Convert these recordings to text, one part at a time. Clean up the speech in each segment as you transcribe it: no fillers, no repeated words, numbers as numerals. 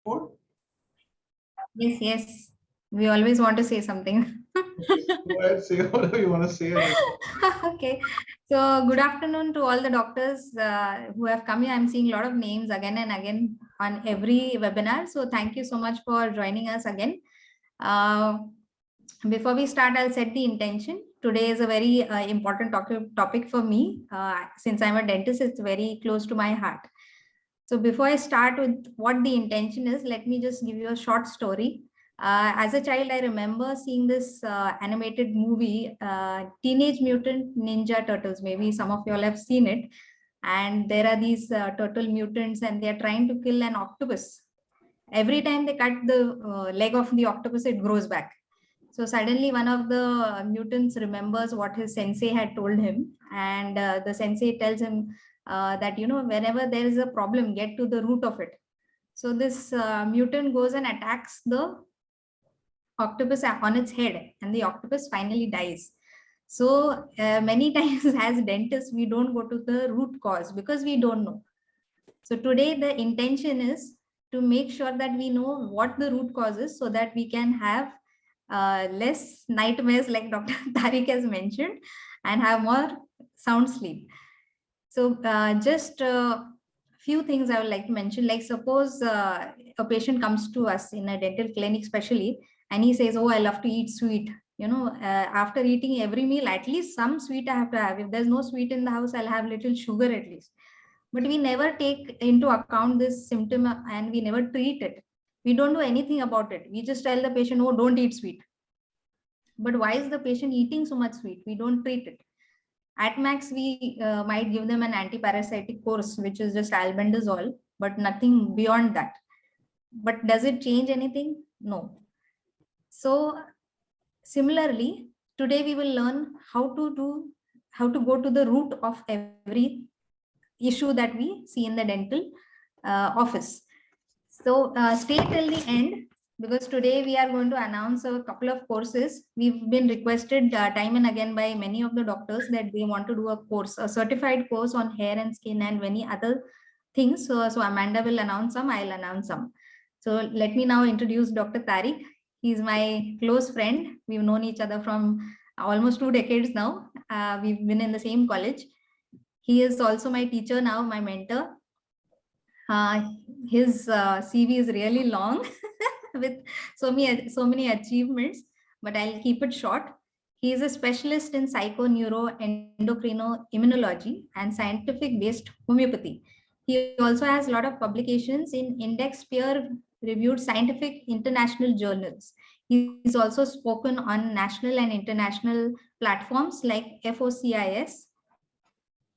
food? Yes, yes. We always want to say something. Go ahead, say whatever you want to say. Okay. So good afternoon to all the doctors who have come here. I'm seeing a lot of names again and again on every webinar. So thank you so much for joining us again. Before we start, I'll set the intention. Today is a very important topic for me. Since I'm a dentist, it's very close to my heart. So before I start with what the intention is, let me just give you a short story. As a child, I remember seeing this animated movie, Teenage Mutant Ninja Turtles. Maybe some of you all have seen it. And there are these turtle mutants and they're trying to kill an octopus. Every time they cut the leg of the octopus, it grows back. So suddenly one of the mutants remembers what his sensei had told him. And the sensei tells him that, whenever there is a problem, get to the root of it. So this mutant goes and attacks the octopus on its head, and the octopus finally dies. So many times as dentists, we don't go to the root cause because we don't know. So today the intention is to make sure that we know what the root cause is so that we can have less nightmares like Dr. Tariq has mentioned and have more sound sleep. So just a few things I would like to mention, like suppose a patient comes to us in a dental clinic especially, and he says, oh, I love to eat sweet. After eating every meal, at least some sweet I have to have. If there's no sweet in the house, I'll have little sugar at least. But we never take into account this symptom and we never treat it. We don't do anything about it. We just tell the patient, oh, don't eat sweet. But why is the patient eating so much sweet? We don't treat it. At max, we might give them an antiparasitic course, which is just albendazole, but nothing beyond that. But does it change anything? No. So similarly, today we will learn how to go to the root of every issue that we see in the dental office. So stay till the end, because today we are going to announce a couple of courses. We've been requested time and again by many of the doctors that they want to do a course, a certified course on hair and skin and many other things. So Amanda will announce some, I'll announce some. So let me now introduce Dr. Tariq. He's my close friend. We've known each other from almost 2 decades now. We've been in the same college. He is also my teacher now, my mentor. His CV is really long with so many achievements, but I'll keep it short. He is a specialist in psycho, neuro, endocrino, immunology, and scientific-based homeopathy. He also has a lot of publications in index peer-reviewed scientific international journals. He's also spoken on national and international platforms like FOCIS.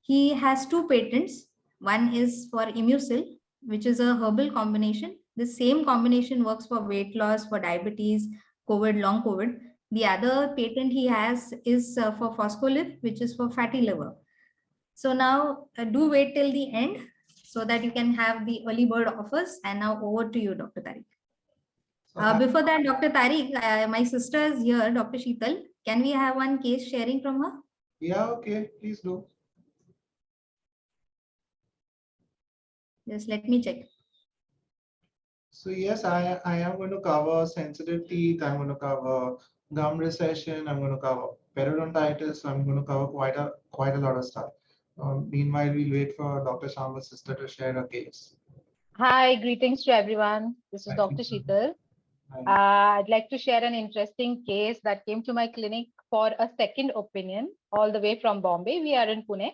He has 2 patents. One is for Immucil, which is a herbal combination. The same combination works for weight loss, for diabetes, COVID, long COVID. The other patent he has is for Phospholip, which is for fatty liver. So now do wait till the end so that you can have the early bird offers. And now over to you, Dr. Tariq. Before that, Dr. Tariq, my sister is here, Dr. Sheetal. Can we have one case sharing from her? Yeah, okay, please do. Just let me check. So yes, I am going to cover sensitive teeth. I'm going to cover gum recession. I'm going to cover periodontitis. So I'm going to cover quite a lot of stuff. Meanwhile, we'll wait for Dr. Sharma's sister to share her case. Hi, greetings to everyone. This is Dr. Sheetal. I'd like to share an interesting case that came to my clinic for a second opinion all the way from Bombay. We are in Pune.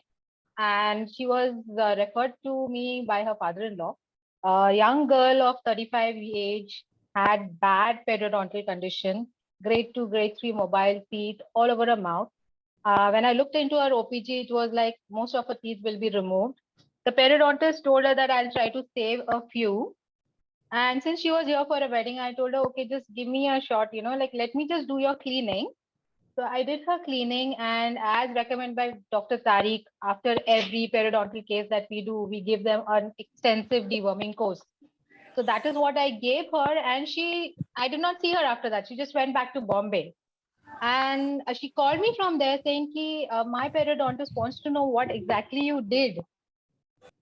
And she was referred to me by her father-in-law. A young girl of 35 age, had bad periodontal condition, grade 2, grade 3 mobile teeth all over her mouth. When I looked into her OPG, it was like most of her teeth will be removed. The periodontist told her that I'll try to save a few. And since she was here for a wedding, I told her, okay, just give me a shot, let me just do your cleaning. So I did her cleaning, and as recommended by Dr. Tariq, after every periodontal case that we do, we give them an extensive deworming course. So that is what I gave her, and I did not see her after that. She just went back to Bombay. And she called me from there saying, my periodontist wants to know what exactly you did.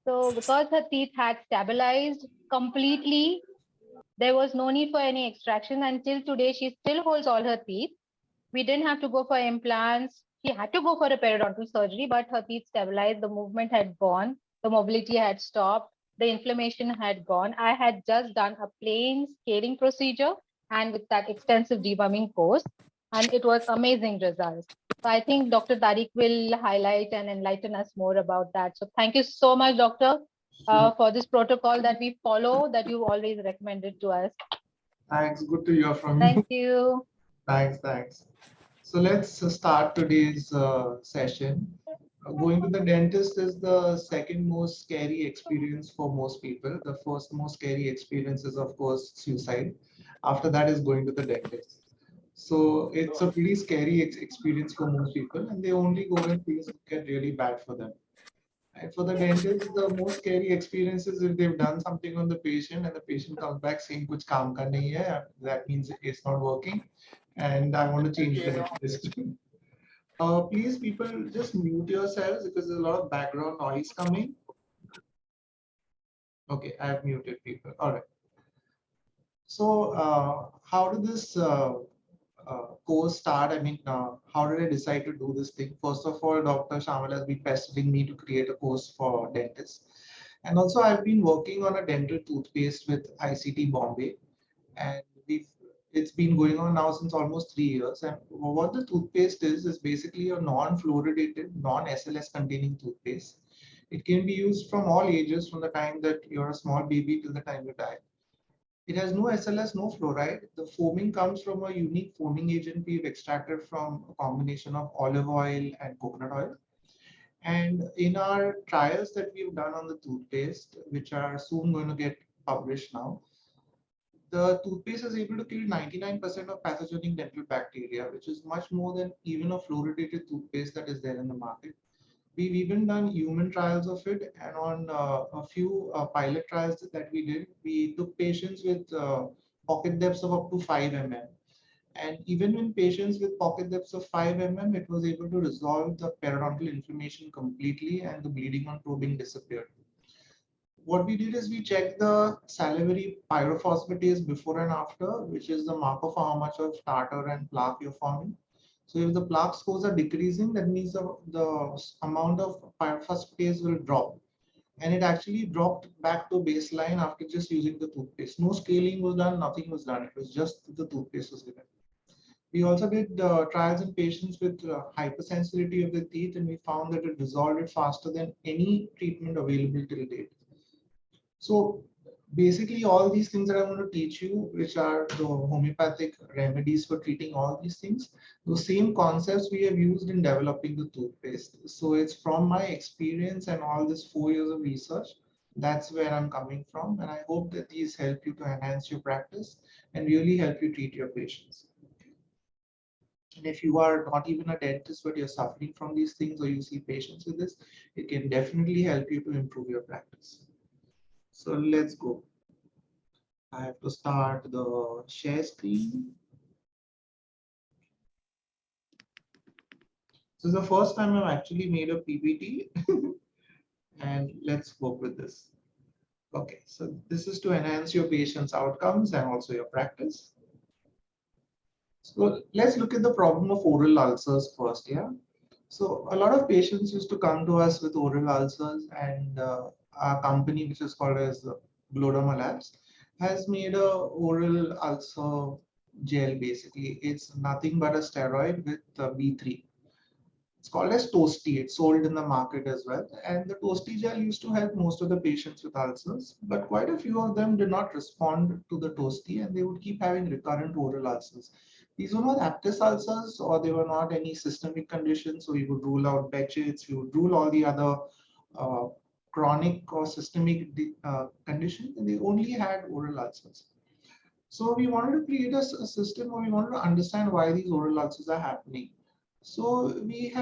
So because her teeth had stabilized completely, There was no need for any extraction. Until today, she still holds all her teeth. We didn't have to go for implants. She had to go for a periodontal surgery, but her teeth stabilized. The movement had gone. The mobility had stopped. The inflammation had gone. I had just done a plain scaling procedure and with that extensive debumming course, and it was amazing results. So I think Dr. Tariq will highlight and enlighten us more about that. So thank you so much, Doctor, Sure. for this protocol that we follow, that you always recommended to us. Thanks. Good to hear from you. Thank you. Thanks. So let's start today's session. Going to the dentist is the second most scary experience for most people. The first most scary experience is, of course, suicide. After that is going to the dentist. So it's a pretty scary experience for most people, and they only go when things get really bad for them. And for the dentist, the most scary experience is if they've done something on the patient and the patient comes back saying, "Kuch kaam ka nahi hai," that means it's not working, and I want to change the dentist. Please, people, just mute yourselves because there's a lot of background noise coming. Okay, I have muted people. All right. So, how did this course start? I mean, how did I decide to do this thing? First of all, Dr. Shamal has been pestering me to create a course for dentists. And also, I've been working on a dental toothpaste with ICT Bombay, and it's been going on now since almost 3 years. And what the toothpaste is basically a non-fluoridated, non-SLS containing toothpaste. It can be used from all ages, from the time that you're a small baby till the time you die. It has no SLS, no fluoride. The foaming comes from a unique foaming agent we've extracted from a combination of olive oil and coconut oil. And in our trials that we've done on the toothpaste, which are soon going to get published now, the toothpaste is able to kill 99% of pathogenic dental bacteria, which is much more than even a fluoridated toothpaste that is there in the market. We've even done human trials of it, and on a few pilot trials that we did, we took patients with pocket depths of up to 5 mm. And even in patients with pocket depths of 5 mm, it was able to resolve the periodontal inflammation completely and the bleeding on probing disappeared. What we did is we checked the salivary pyrophosphatase before and after, which is the marker for how much of tartar and plaque you're forming. So if the plaque scores are decreasing, that means the amount of pyrophosphatase will drop. And it actually dropped back to baseline after just using the toothpaste. No scaling was done, nothing was done. It was just the toothpaste was given. We also did trials in patients with hypersensitivity of the teeth, and we found that it resolved it faster than any treatment available till date. So basically all these things that I'm going to teach you, which are the homeopathic remedies for treating all these things, the same concepts we have used in developing the toothpaste. So it's from my experience and all this 4 years of research. That's where I'm coming from. And I hope that these help you to enhance your practice and really help you treat your patients. And if you are not even a dentist, but you're suffering from these things or you see patients with this, it can definitely help you to improve your practice. So let's go. I have to start the share screen. So the first time I've actually made a PPT and let's work with this. Okay, so this is to enhance your patient's outcomes and also your practice. So let's look at the problem of oral ulcers first, yeah? So a lot of patients used to come to us with oral ulcers, and our company, which is called as Glodoma Labs, has made a oral ulcer gel. Basically, it's nothing but a steroid with B3. It's called as Toasty. It's sold in the market as well. And the Toasty gel used to help most of the patients with ulcers, but quite a few of them did not respond to the Toasty, and they would keep having recurrent oral ulcers. These were not aptus ulcers, or they were not any systemic conditions. So we would rule out Behçet's, we would rule all the other uh, chronic or systemic conditions, and they only had oral ulcers. So we wanted to create a system where we wanted to understand why these oral ulcers are happening. So we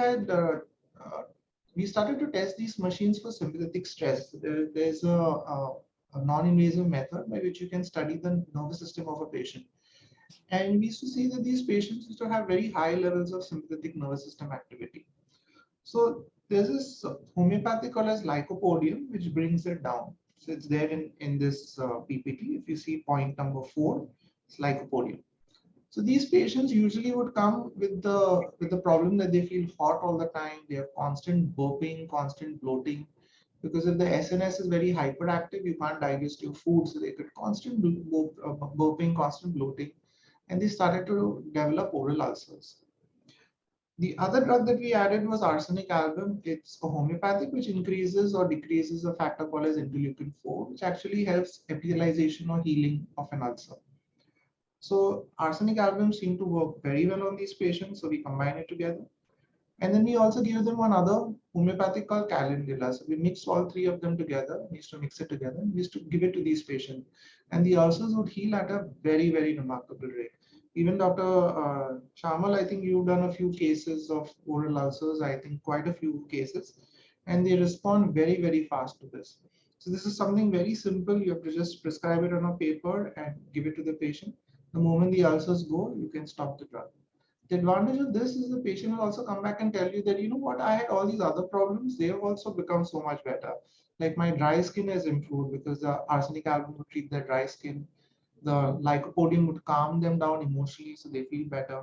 started to test these machines for sympathetic stress. There's a non-invasive method by which you can study the nervous system of a patient. And we used to see that these patients used to have very high levels of sympathetic nervous system activity. So there's this homeopathic called as lycopodium, which brings it down. So it's there in this PPT. If you see point number 4, it's lycopodium. So these patients usually would come with the problem that they feel hot all the time. They have constant burping, constant bloating. Because if the SNS is very hyperactive, you can't digest your food. So they get constant burping, constant bloating, and they started to develop oral ulcers. The other drug that we added was arsenic album. It's a homeopathic which increases or decreases a factor called as interleukin 4, which actually helps epithelialization or healing of an ulcer. So arsenic album seemed to work very well on these patients, so we combine it together. And then we also give them one other homeopathic called calendula. So we mixed all three of them together. We used to mix it together. We used to give it to these patients. And the ulcers would heal at a very, very remarkable rate. Even Dr. Shamal, I think you've done a few cases of oral ulcers, I think quite a few cases. And they respond very, very fast to this. So this is something very simple. You have to just prescribe it on a paper and give it to the patient. The moment the ulcers go, you can stop the drug. The advantage of this is the patient will also come back and tell you that, you know what, I had all these other problems. They have also become so much better. Like my dry skin has improved because the arsenic album would treat their dry skin. The lycopodium would calm them down emotionally so they feel better.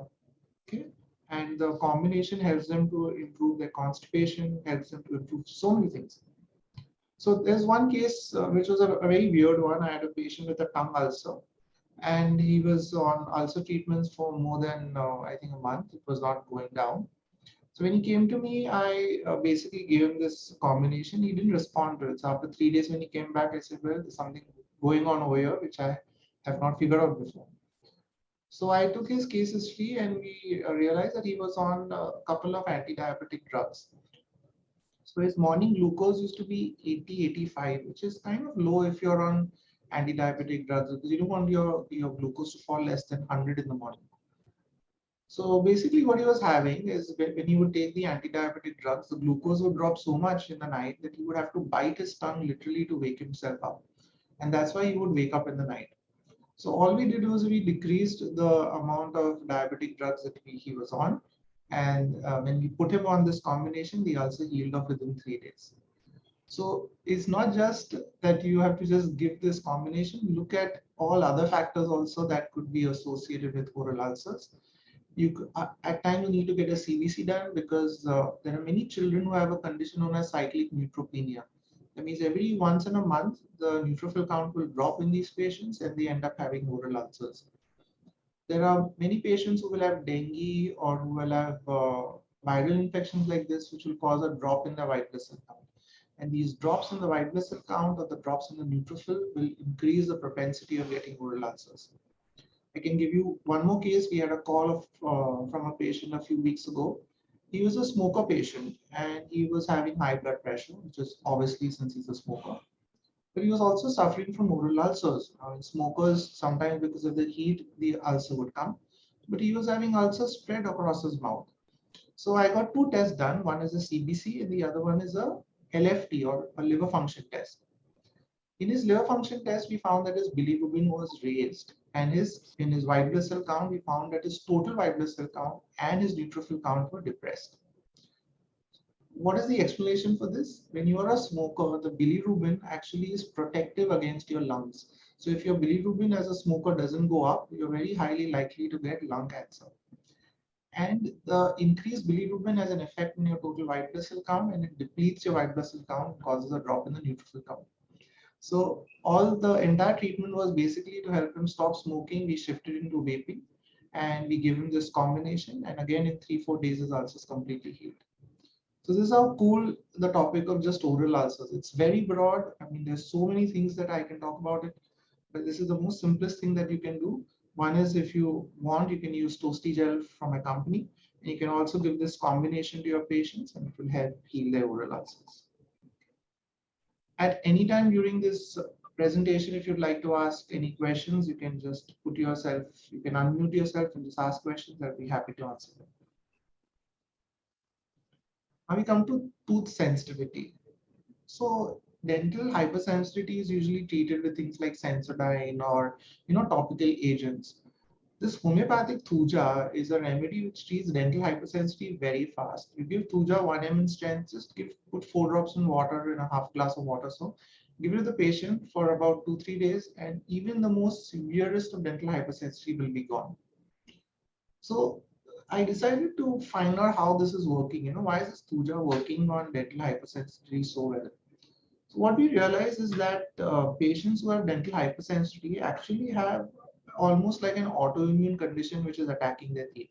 Okay. And the combination helps them to improve their constipation, helps them to improve so many things. So there's one case which was a very weird one. I had a patient with a tongue ulcer, and he was on ulcer treatments for more than I think a month. It was not going down. So when he came to me, I basically gave him this combination. He didn't respond to it. So after 3 days when he came back, I said, well, there's something going on over here which I have not figured out before. So I took his case history and we realized that he was on a couple of anti-diabetic drugs. So his morning glucose used to be 80, 85, which is kind of low if you're on anti-diabetic drugs, because you don't want your glucose to fall less than 100 in the morning. So basically what he was having is when he would take the anti-diabetic drugs, the glucose would drop so much in the night that he would have to bite his tongue literally to wake himself up. And that's why he would wake up in the night. So all we did was we decreased the amount of diabetic drugs that he was on. And when we put him on this combination, the ulcer healed off within 3 days. So it's not just that you have to just give this combination, look at all other factors also that could be associated with oral ulcers. At times you need to get a CBC done because there are many children who have a condition known as cyclic neutropenia. That means every once in a month, the neutrophil count will drop in these patients and they end up having oral ulcers. There are many patients who will have dengue or who will have viral infections like this, which will cause a drop in the white blood cell count. And these drops in the white blood cell count or the drops in the neutrophil will increase the propensity of getting oral ulcers. I can give you one more case. We had a call from a patient a few weeks ago. He was a smoker patient and he was having high blood pressure, which is obviously since he's a smoker. But he was also suffering from oral ulcers. Smokers, sometimes because of the heat, the ulcer would come. But he was having ulcers spread across his mouth. So I got two tests done. One is a CBC and the other one is a LFT or a liver function test. In his liver function test, we found that his bilirubin was raised, and in his white blood cell count, we found that his total white blood cell count and his neutrophil count were depressed. What is the explanation for this? When you are a smoker, the bilirubin actually is protective against your lungs. So if your bilirubin as a smoker doesn't go up, you're very highly likely to get lung cancer. And the increased bilirubin has an effect on your total white blood cell count, and it depletes your white blood cell count, causes a drop in the neutrophil count. So all the entire treatment was basically to help him stop smoking. We shifted into vaping and we give him this combination. And again, in 3-4 days, his ulcers completely healed. So this is how cool the topic of just oral ulcers. It's very broad. I mean, there's so many things that I can talk about it, but this is the most simplest thing that you can do. One is if you want, you can use Toasty gel from a company. And you can also give this combination to your patients and it will help heal their oral ulcers. At any time during this presentation, if you'd like to ask any questions, you can just you can unmute yourself and just ask questions. I'll be happy to answer them. Now we come to tooth sensitivity. So dental hypersensitivity is usually treated with things like Sensodyne or topical agents. This homeopathic Thuja is a remedy which treats dental hypersensitivity very fast. You give Thuja 1 ml in strength, just put 4 drops in water in a half glass of water, so give it to the patient for about 2-3 days, and even the most severest of dental hypersensitivity will be gone. So I decided to find out how this is working. Why is this Tuja working on dental hypersensitivity so well? So what we realize is that patients who have dental hypersensitivity actually have almost like an autoimmune condition which is attacking their teeth.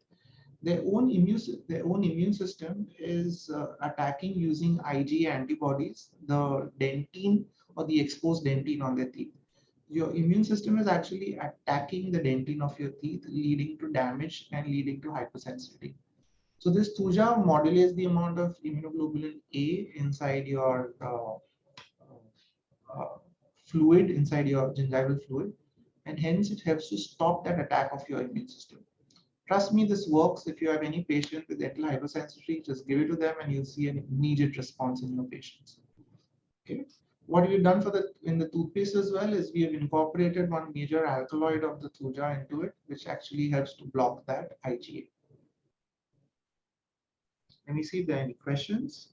Their own immune system is attacking using IgA antibodies, the dentine or the exposed dentine on their teeth. Your immune system is actually attacking the dentine of your teeth, leading to damage and leading to hypersensitivity. So this Tuja modulates the amount of immunoglobulin A inside your uh, fluid, inside your gingival fluid, and hence it helps to stop that attack of your immune system. Trust me, this works. If you have any patient with dental hypersensitivity, just give it to them and you'll see an immediate response in your patients. Okay. What we've done in the toothpaste as well is we have incorporated one major alkaloid of the Thuja into it, which actually helps to block that IgA. Let me see if there are any questions.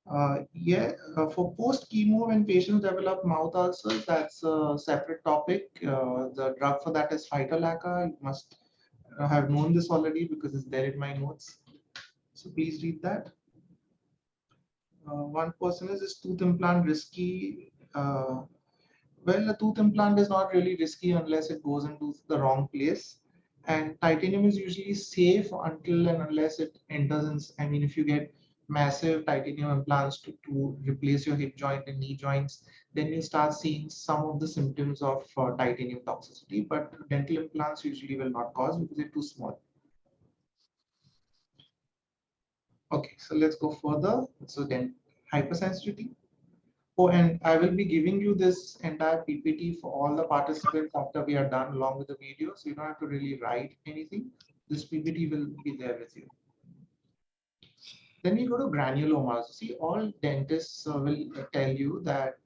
For post chemo, when patients develop mouth ulcers, that's a separate topic. The drug for that is Phytolacca. You must have known this already because it's there in my notes. So please read that. One person is tooth implant risky? Well, a tooth implant is not really risky unless it goes into the wrong place. And titanium is usually safe until and unless it enters in. I mean, if you get massive titanium implants to replace your hip joint and knee joints, then you start seeing some of the symptoms of titanium toxicity. But dental implants usually will not cause because they're too small. Okay, so let's go further. So then hypersensitivity. Oh, and I will be giving you this entire PPT for all the participants after we are done along with the video. So you don't have to really write anything. This PPT will be there with you. Then we go to granulomas. See, all dentists will tell you that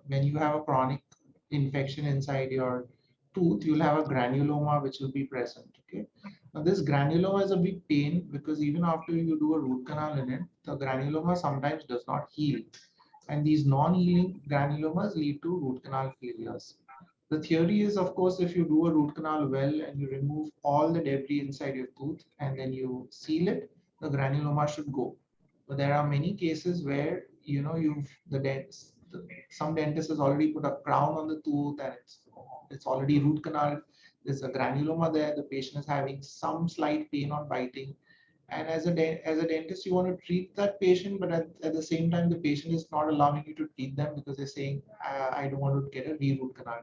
when you have a chronic infection inside your tooth, you'll have a granuloma which will be present. Okay. Now this granuloma is a big pain because even after you do a root canal in it, the granuloma sometimes does not heal. And these non-healing granulomas lead to root canal failures. The theory is, of course, if you do a root canal well and you remove all the debris inside your tooth and then you seal it, the granuloma should go. But there are many cases where some dentist has already put a crown on the tooth and it's already root canal. There's a granuloma there. The patient is having some slight pain on biting, and as a dentist, you want to treat that patient, but at the same time, the patient is not allowing you to treat them because they're saying, I don't want to get a re-root canal.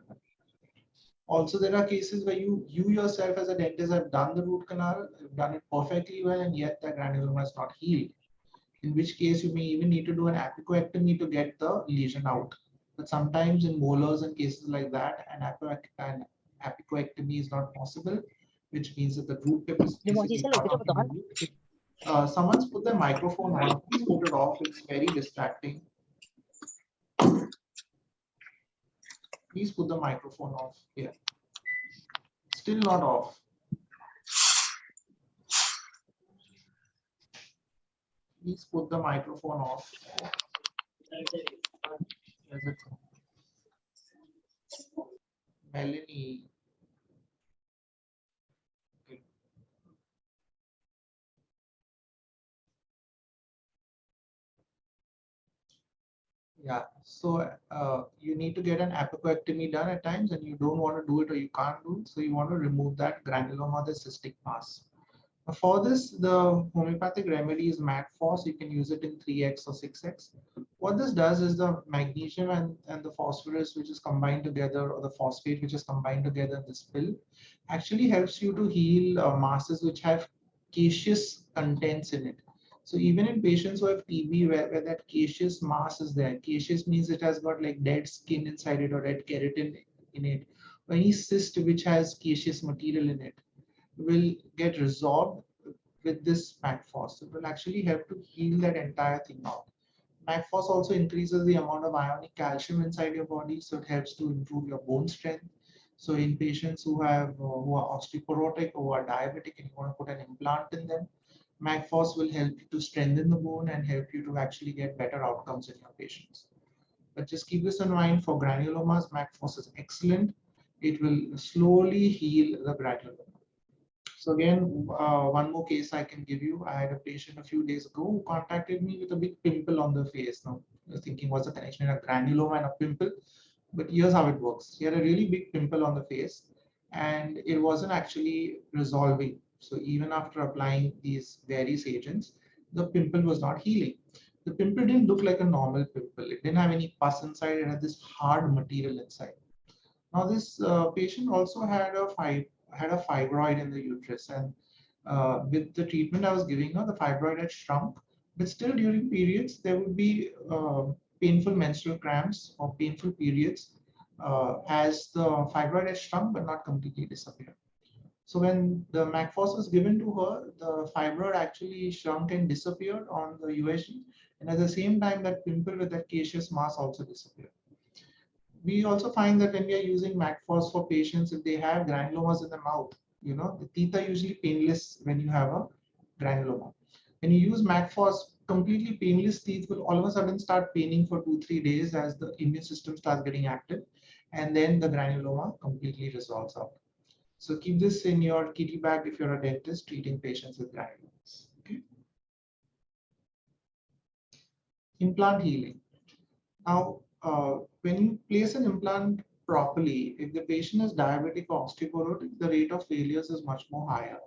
Also, there are cases where you yourself as a dentist have done the root canal, have done it perfectly well, and yet the granuloma is not healed. In which case, you may even need to do an apicoectomy to get the lesion out. But sometimes in molars and cases like that, an apicoectomy is not possible, which means that the root tip is basically cut off in the root. Someone's put their microphone on. Please put it off. It's very distracting. Please put the microphone off here. Still not off. Please put the microphone off. Melanie. Okay. Yeah, so you need to get an apicoectomy done at times and you don't want to do it or you can't do it. So you want to remove that granuloma, the cystic mass. For this, the homeopathic remedy is MatFos. You can use it in 3x or 6x. What this does is the magnesium and the phosphorus, which is combined together, or the phosphate, which is combined together in this pill, actually helps you to heal masses which have caseous contents in it. So even in patients who have TB, where that caseous mass is there, caseous means it has got like dead skin inside it or dead keratin in it, or any cyst which has caseous material in it, will get resolved with this MatFos. It will actually help to heal that entire thing out. MatFos also increases the amount of ionic calcium inside your body, so it helps to improve your bone strength. So in patients who are osteoporotic or who are diabetic and you want to put an implant in them, MatFos will help you to strengthen the bone and help you to actually get better outcomes in your patients. But just keep this in mind, for granulomas, MAC-FOS is excellent. It will slowly heal the granuloma. So again, one more case I can give you. I had a patient a few days ago who contacted me with a big pimple on the face. Now, I was thinking, what's the connection between a granuloma and a pimple? But here's how it works. He had a really big pimple on the face, and it wasn't actually resolving. So even after applying these various agents, the pimple was not healing. The pimple didn't look like a normal pimple. It didn't have any pus inside. It had this hard material inside. Now, this patient also had a fibroid in the uterus, and with the treatment I was giving her, the fibroid had shrunk. But still, during periods, there would be painful menstrual cramps or painful periods as the fibroid had shrunk but not completely disappeared. So when the MAC-FOS was given to her, the fibroid actually shrunk and disappeared on the USG, and at the same time, that pimple with that caseous mass also disappeared. We also find that when we are using MAC-FOS for patients, if they have granulomas in the mouth, the teeth are usually painless when you have a granuloma. When you use MAC-FOS, completely painless teeth will all of a sudden start paining for 2-3 days as the immune system starts getting active, and then the granuloma completely resolves out. So keep this in your kitty bag if you're a dentist treating patients with granulomas. Okay. Implant healing. Now, when you place an implant properly, if the patient is diabetic or osteoporotic, the rate of failures is much more higher.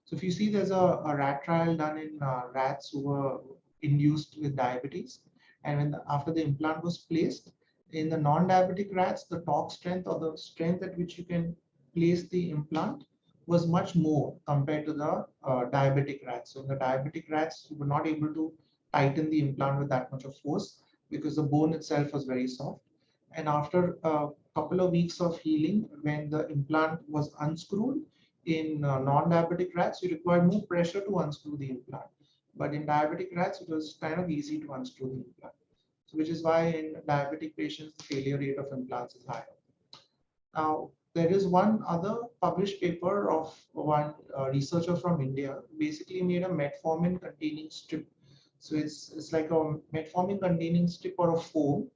So if you see, there's a rat trial done in rats who were induced with diabetes, and after the implant was placed, in the non-diabetic rats, the torque strength or the strength at which you can place the implant was much more compared to the diabetic rats. So in the diabetic rats, you were not able to tighten the implant with that much of force because the bone itself was very soft. And after a couple of weeks of healing, when the implant was unscrewed, in non-diabetic rats, you require more pressure to unscrew the implant. But in diabetic rats, it was kind of easy to unscrew the implant. So which is why in diabetic patients, the failure rate of implants is higher. Now, there is one other published paper of one researcher from India, basically made a metformin containing strip. So it's like a metformin containing strip or a foam.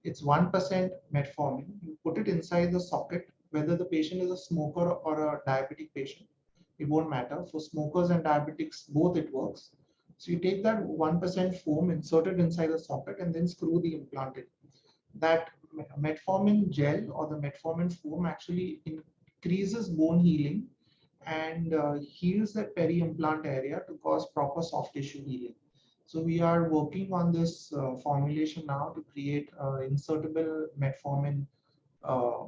It's 1% metformin. You put it inside the socket, whether the patient is a smoker or a diabetic patient. It won't matter. For smokers and diabetics, both it works. So you take that 1% foam, insert it inside the socket, and then screw the implant in. That metformin gel or the metformin foam actually increases bone healing and heals that peri-implant area to cause proper soft tissue healing. So we are working on this formulation now to create insertable metformin, uh,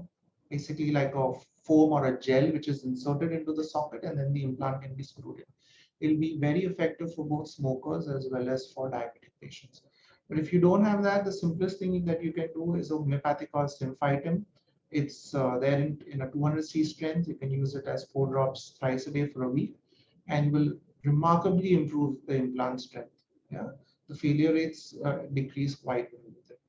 basically like a foam or a gel which is inserted into the socket and then the implant can be screwed in. It'll be very effective for both smokers as well as for diabetic patients. But if you don't have that, the simplest thing that you can do is a homeopathic called Symphytum. It's there in a 200 C strength. You can use it as 4 drops thrice a day for a week and will remarkably improve the implant strength. Yeah, the failure rates decrease quite well with it.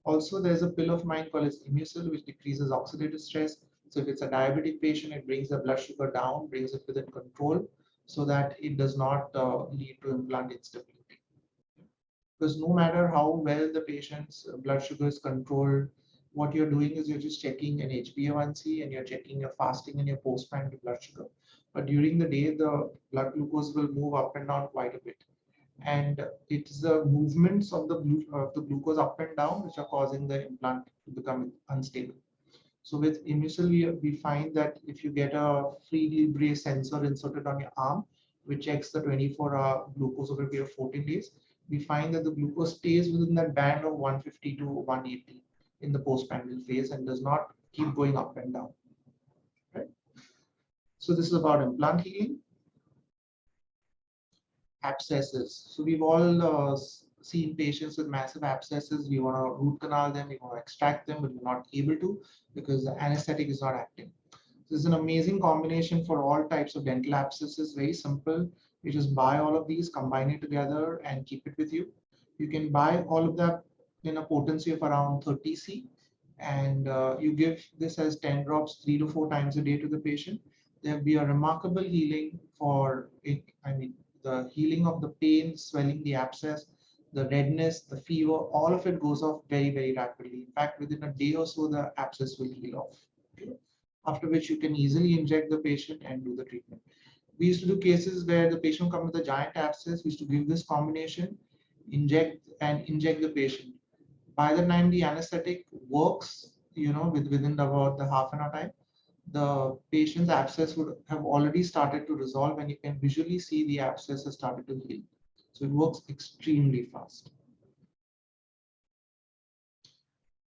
Also, there's a pill of mine called as Imusil, which decreases oxidative stress. So if it's a diabetic patient, it brings the blood sugar down, brings it within control, so that it does not lead to implant instability. Because no matter how well the patient's blood sugar is controlled, what you're doing is you're just checking an HbA1c and you're checking your fasting and your post-prandial blood sugar. But during the day, the blood glucose will move up and down quite a bit. And it's the movements of the glucose up and down which are causing the implant to become unstable. So with Imusil, we find that if you get a free libre sensor inserted on your arm, which checks the 24-hour glucose over a period of 14 days, we find that the glucose stays within that band of 150 to 180 in the postprandial phase and does not keep going up and down. Right? So this is about implant healing. Abscesses. So we've all seen patients with massive abscesses. We want to root canal them, we want to extract them, but we're not able to because the anesthetic is not acting. This is an amazing combination for all types of dental abscesses. Very simple. You just buy all of these, combine it together, and keep it with you. You can buy all of that in a potency of around 30 C, and you give this as 10 drops 3 to 4 times a day to the patient. There will be a remarkable healing for it. I mean, the healing of the pain, swelling, the abscess, the redness, the fever, all of it goes off very, very rapidly. In fact, within a day or so, the abscess will heal off. Okay? After which you can easily inject the patient and do the treatment. We used to do cases where the patient comes with a giant abscess. We used to give this combination, inject the patient. By the time the anesthetic works, within about the half an hour time, the patient's abscess would have already started to resolve, and you can visually see the abscess has started to heal. So it works extremely fast.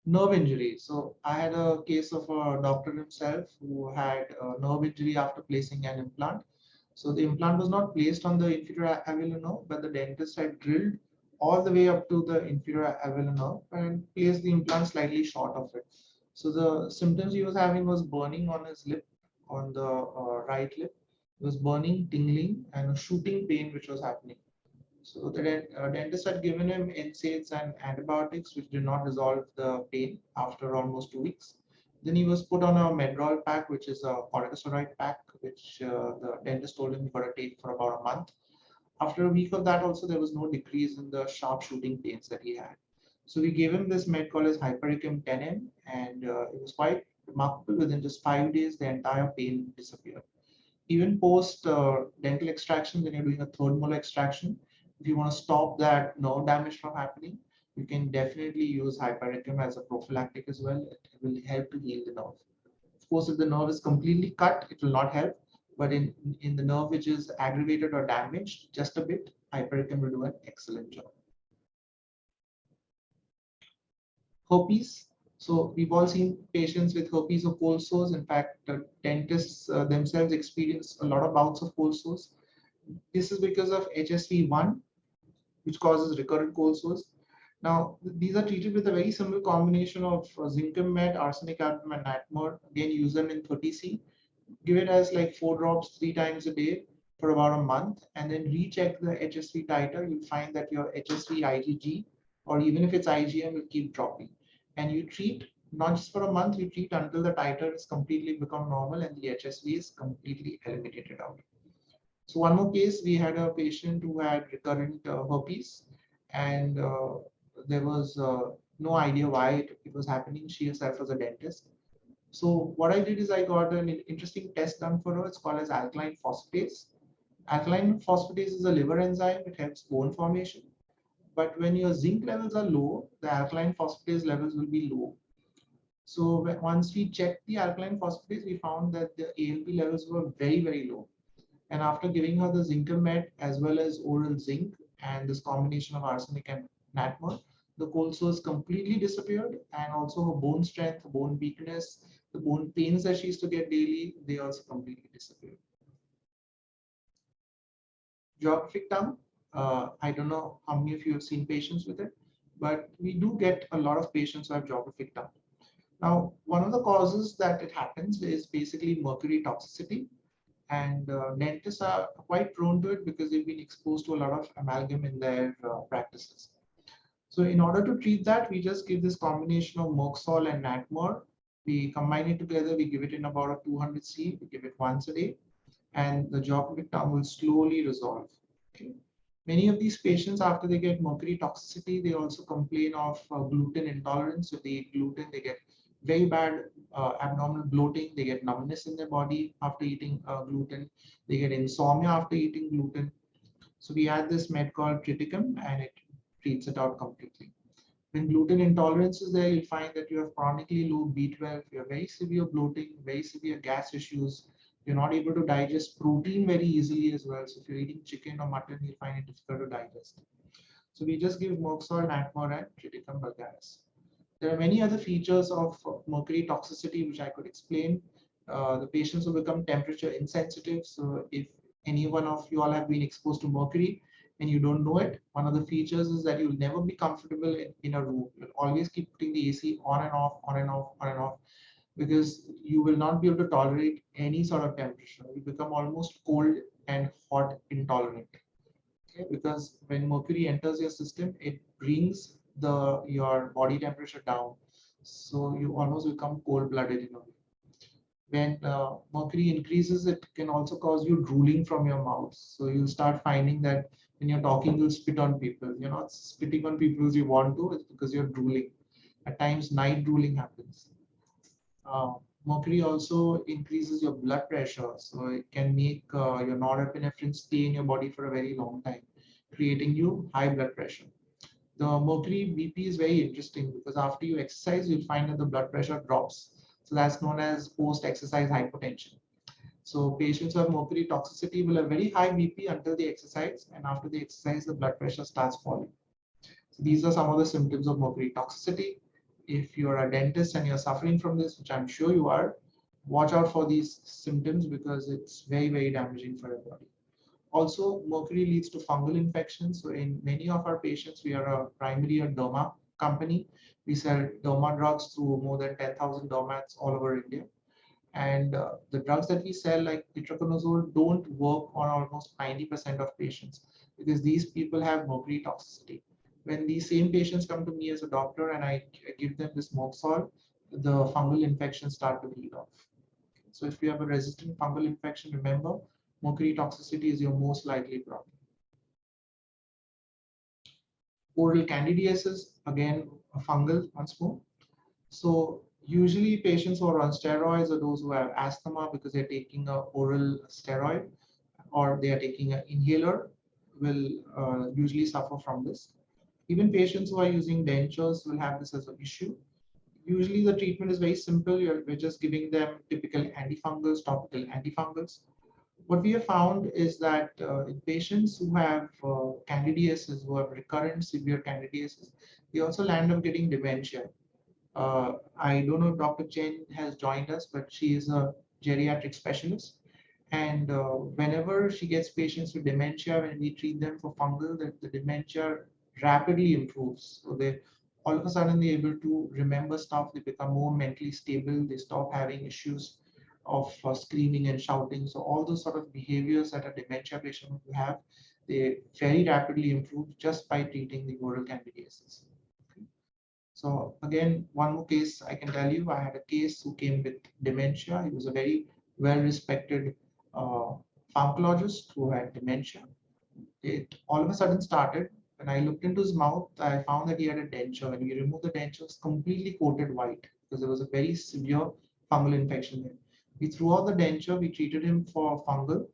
Nerve injury. So I had a case of a doctor himself who had a nerve injury after placing an implant. So the implant was not placed on the inferior alveolar nerve, but the dentist had drilled all the way up to the inferior alveolar nerve and placed the implant slightly short of it. So the symptoms he was having was burning on his lip, on the right lip. It was burning, tingling, and a shooting pain which was happening. So the dentist had given him NSAIDs and antibiotics, which did not resolve the pain after almost 2 weeks. Then he was put on a Medrol pack, which is a corticosteroid pack, which the dentist told him he got to take for about a month. After a week of that, also there was no decrease in the sharp shooting pains that he had. So we gave him this med called as Hypericum 10M, and it was quite remarkable. Within just 5 days, the entire pain disappeared. Even post dental extraction, when you're doing a third molar extraction, if you want to stop that nerve damage from happening, you can definitely use hypericum as a prophylactic as well. It will help to heal the nerve. Of course, if the nerve is completely cut, it will not help. But in the nerve which is aggravated or damaged just a bit, hypericum will do an excellent job. Herpes. So we've all seen patients with herpes or cold sores. In fact, the dentists themselves experience a lot of bouts of cold sores. This is because of HSV1, which causes recurrent cold sores. Now, these are treated with a very simple combination of zinc med, arsenic album, and natmor. Again, use them in 30C. Give it as like 4 drops 3 times a day for about a month, and then recheck the HSV titer. You'll find that your HSV IgG, or even if it's IgM, will keep dropping. And you treat not just for a month, you treat until the titer is completely become normal and the HSV is completely eliminated out. So one more case, we had a patient who had recurrent herpes, and there was no idea why it was happening. She herself was a dentist. So what I did is I got an interesting test done for her. It's called as alkaline phosphatase. Alkaline phosphatase is a liver enzyme. It helps bone formation. But when your zinc levels are low, the alkaline phosphatase levels will be low. So once we checked the alkaline phosphatase, we found that the ALP levels were very, very low. And after giving her the zinc-med as well as oral zinc and this combination of arsenic and natmor, the cold sores completely disappeared, and also her bone strength, bone weakness, the bone pains that she used to get daily, they also completely disappeared. Geographic tongue, I don't know how many of you have seen patients with it, but we do get a lot of patients who have geographic tongue. Now, one of the causes that it happens is basically mercury toxicity. And dentists are quite prone to it because they've been exposed to a lot of amalgam in their practices. So in order to treat that, we just give this combination of Moxol and Natmor. We combine it together, we give it in about a 200C, we give it once a day, and the geographic tongue will slowly resolve. Okay. Many of these patients, after they get mercury toxicity, they also complain of gluten intolerance. If they eat gluten, they get very bad abdominal bloating, they get numbness in their body after eating gluten, they get insomnia after eating gluten. So we add this med called triticum and it treats it out completely. When gluten intolerance is there, you'll find that you have chronically low B12, you have very severe bloating, very severe gas issues. You're not able to digest protein very easily as well. So if you're eating chicken or mutton, you'll find it difficult to digest. So we just give Moxol, Natmor, and Triticum vulgaris. There are many other features of mercury toxicity which I could explain. The patients will become temperature insensitive. So if any one of you all have been exposed to mercury and you don't know it, one of the features is that you'll never be comfortable in a room. You'll always keep putting the AC on and off, on and off, on and off, because you will not be able to tolerate any sort of temperature. You become almost cold and hot intolerant. Okay? Because when mercury enters your system, it brings your body temperature down. So you almost become cold-blooded in a way. When mercury increases, it can also cause you drooling from your mouth. So you'll start finding that when you're talking, you'll spit on people. You're not spitting on people as you want to, it's because you're drooling. At times, night drooling happens. Uh, Mercury also increases your blood pressure, so it can make your norepinephrine stay in your body for a very long time, creating you high blood pressure. The mercury BP is very interesting because after you exercise, you'll find that the blood pressure drops. So that's known as post-exercise hypotension. So patients who have mercury toxicity will have very high BP until they exercise, and after they exercise, the blood pressure starts falling. So these are some of the symptoms of mercury toxicity. If you're a dentist and you're suffering from this, which I'm sure you are, watch out for these symptoms because it's very, very damaging for your body. Also, mercury leads to fungal infections. So in many of our patients, we are primarily a derma company. We sell derma drugs through more than 10,000 dermats all over India. And the drugs that we sell, like itraconazole, don't work on almost 90% of patients because these people have mercury toxicity. When these same patients come to me as a doctor and I give them this Moxol, the fungal infections start to heal off. So if you have a resistant fungal infection, remember, mercury toxicity is your most likely problem. Oral candidiasis, again, a fungal once more. So usually patients who are on steroids are those who have asthma because they're taking an oral steroid or they are taking an inhaler will usually suffer from this. Even patients who are using dentures will have this as an issue. Usually the treatment is very simple. We're just giving them typical antifungals, topical antifungals. What we have found is that in patients who have candidiasis, who have recurrent severe candidiasis, they also land up getting dementia. I don't know if Dr. Chen has joined us, but she is a geriatric specialist. And whenever she gets patients with dementia, when we treat them for fungal, the dementia rapidly improves. So they all of a sudden they're able to remember stuff. They become more mentally stable. They stop having issues of screaming and shouting. So all those sort of behaviors that a dementia patient would have, they very rapidly improve just by treating the oral candidiasis. So again, one more case I can tell you. I had a case who came with dementia. He was a very well-respected pharmacologist who had dementia. It all of a sudden started. When I looked into his mouth, I found that he had a denture. When we removed the denture, it was completely coated white because there was a very severe fungal infection there. We threw out the denture. We treated him for fungal,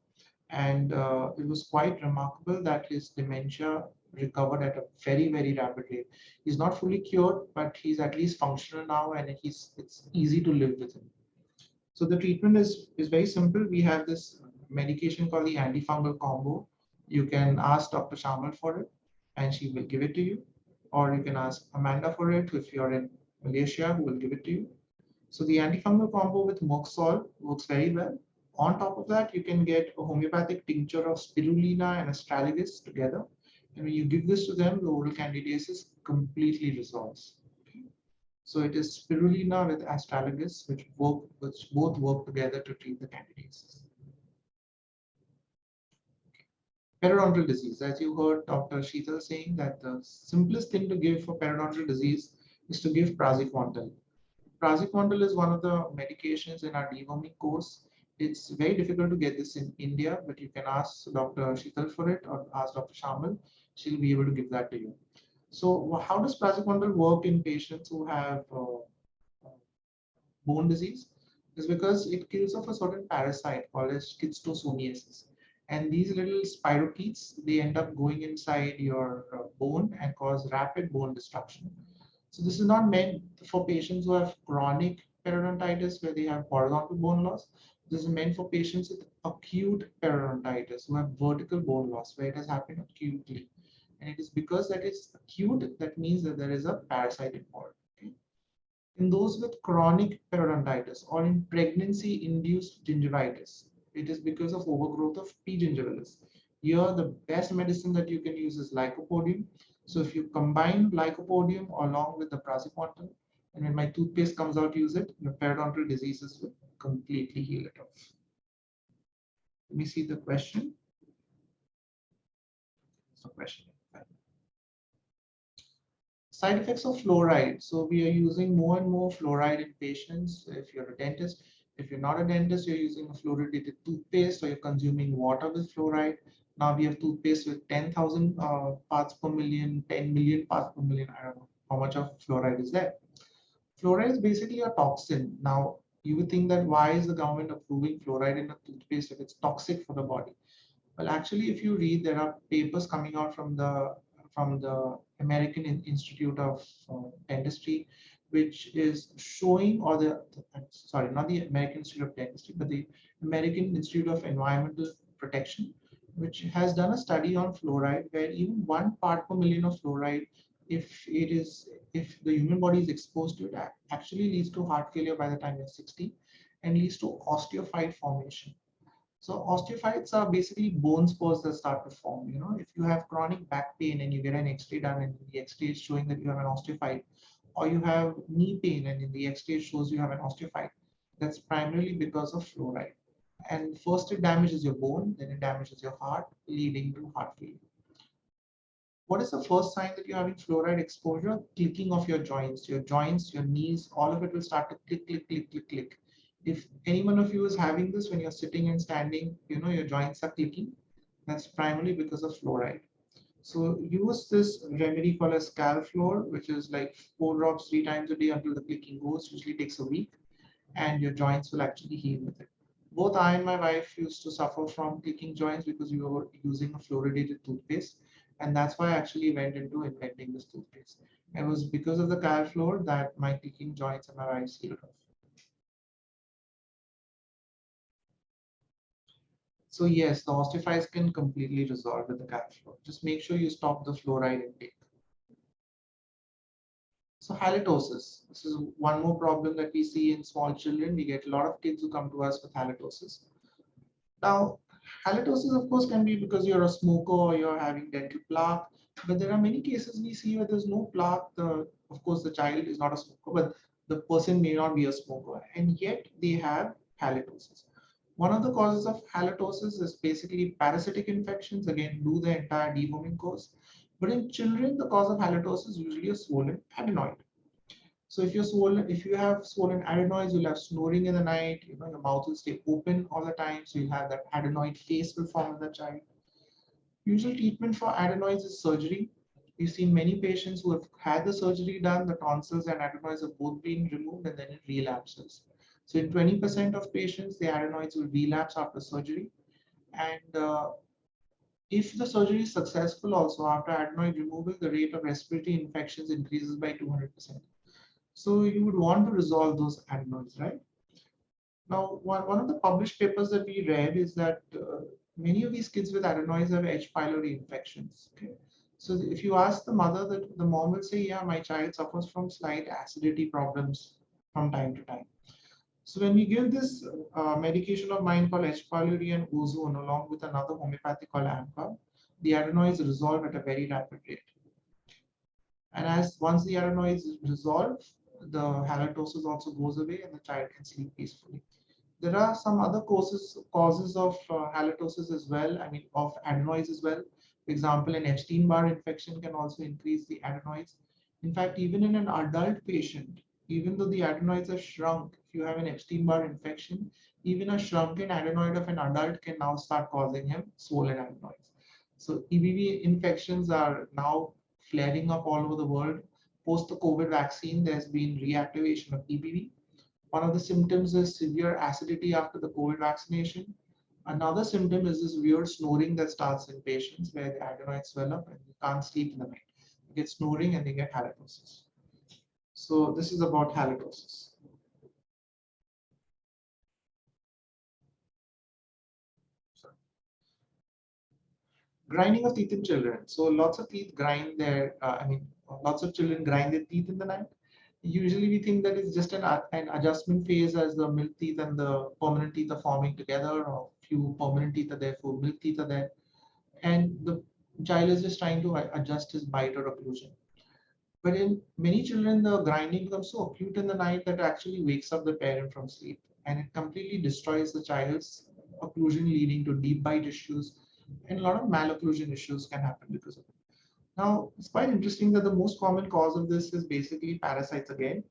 and it was quite remarkable that his dementia recovered at a very, very rapid rate. He's not fully cured, but he's at least functional now, and it's easy to live with him. So the treatment is very simple. We have this medication called the antifungal combo. You can ask Dr. Shamal for it, and she will give it to you. Or you can ask Amanda for it if you're in Malaysia, who will give it to you. So the antifungal combo with Moxol works very well. On top of that, you can get a homeopathic tincture of spirulina and astragalus together. And when you give this to them, the oral candidiasis completely resolves. So it is spirulina with astragalus, which both work together to treat the candidiasis. Periodontal disease, as you heard Dr. Sheetal saying, that the simplest thing to give for periodontal disease is to give praziquantel. Praziquantel is one of the medications in our deworming course. It's very difficult to get this in India, but you can ask Dr. Sheetal for it or ask Dr. Shamal. She'll be able to give that to you. So how does praziquantel work in patients who have bone disease? Is because it kills off a certain parasite called as schistosomiasis. And these little spirochetes, they end up going inside your bone and cause rapid bone destruction. So this is not meant for patients who have chronic periodontitis where they have horizontal bone loss. This is meant for patients with acute periodontitis who have vertical bone loss where it has happened acutely. And it is because that it's acute, that means that there is a parasite involved. Okay? In those with chronic periodontitis or in pregnancy-induced gingivitis, it is because of overgrowth of P. gingivalis. Here, the best medicine that you can use is lycopodium. So if you combine lycopodium along with the praziquantel, and when my toothpaste comes out, use it, your periodontal diseases will completely heal it off. Let me see the question. So question. Side effects of fluoride. So we are using more and more fluoride in patients. If you're a dentist, If you're not a dentist, you're using a fluoridated toothpaste or you're consuming water with fluoride. Now we have toothpaste with 10,000 parts per million, 10 million parts per million. I don't know how much of fluoride is there. Fluoride is basically a toxin. Now, you would think that why is the government approving fluoride in a toothpaste if it's toxic for the body? Well, actually, if you read, there are papers coming out from the American Institute of Dentistry, which is showing, or sorry, not the American Institute of Dentistry, but the American Institute of Environmental Protection, which has done a study on fluoride, where even 1 part per million of fluoride, if the human body is exposed to it, actually leads to heart failure by the time you're 60 and leads to osteophyte formation. So osteophytes are basically bone spurs that start to form. If you have chronic back pain and you get an X-ray done and the X-ray is showing that you have an osteophyte, or you have knee pain and in the X-ray shows you have an osteophyte, that's primarily because of fluoride. And first it damages your bone, then it damages your heart, leading to heart failure. What is the first sign that you're having fluoride exposure? Clicking of your joints, your knees, all of it will start to click, click, click, click, click. If any one of you is having this when you're sitting and standing, your joints are clicking, that's primarily because of fluoride. So use this remedy called as Calfluor, which is like 4 drops 3 times a day until the clicking goes, usually takes a week, and your joints will actually heal with it. Both I and my wife used to suffer from clicking joints because we were using a fluoridated toothpaste. And that's why I actually went into inventing this toothpaste. It was because of the Calfluor that my clicking joints and my wife's healed off. So yes, the osteophytes can completely resolve with the Calfluor. Just make sure you stop the fluoride intake. So halitosis, this is one more problem that we see in small children. We get a lot of kids who come to us with halitosis. Now, halitosis, of course, can be because you're a smoker or you're having dental plaque, but there are many cases we see where there's no plaque. Of course, the child is not a smoker, but the person may not be a smoker, and yet they have halitosis. One of the causes of halitosis is basically parasitic infections, again, do the entire deworming course. But in children, the cause of halitosis is usually a swollen adenoid. So if you have swollen adenoids, you'll have snoring in the night, your mouth will stay open all the time. So you'll have that adenoid face will form in the child. Usual treatment for adenoids is surgery. We've seen many patients who have had the surgery done, the tonsils and adenoids have both been removed and then it relapses. So in 20% of patients, the adenoids will relapse after surgery. And if the surgery is successful also after adenoid removal, the rate of respiratory infections increases by 200%. So you would want to resolve those adenoids, right? Now, one of the published papers that we read is that many of these kids with adenoids have H. pylori infections. Okay, so if you ask the mother, that the mom will say, "Yeah, my child suffers from slight acidity problems from time to time." So when we give this medication of mine called H. pylori and ozone along with another homeopathic called AMPA, the adenoids resolve at a very rapid rate. And once the adenoids resolve, the halitosis also goes away and the child can sleep peacefully. There are some other causes of halitosis as well, of adenoids as well. For example, an Epstein-Barr infection can also increase the adenoids. In fact, even in an adult patient, even though the adenoids are shrunk, if you have an Epstein-Barr infection, even a shrunken adenoid of an adult can now start causing him swollen adenoids. So EBV infections are now flaring up all over the world. Post the COVID vaccine, there's been reactivation of EBV. One of the symptoms is severe acidity after the COVID vaccination. Another symptom is this weird snoring that starts in patients where the adenoids swell up and you can't sleep in the night. You get snoring and they get halitosis. So this is about halitosis. Grinding of teeth in children. So lots of teeth grind lots of children grind their teeth in the night. Usually we think that it's just an adjustment phase as the milk teeth and the permanent teeth are forming together, or few permanent teeth are there, few milk teeth are there. And the child is just trying to adjust his bite or occlusion. But in many children, the grinding becomes so acute in the night that it actually wakes up the parent from sleep. And it completely destroys the child's occlusion, leading to deep bite issues. And a lot of malocclusion issues can happen because of it. Now, it's quite interesting that the most common cause of this is basically parasites again.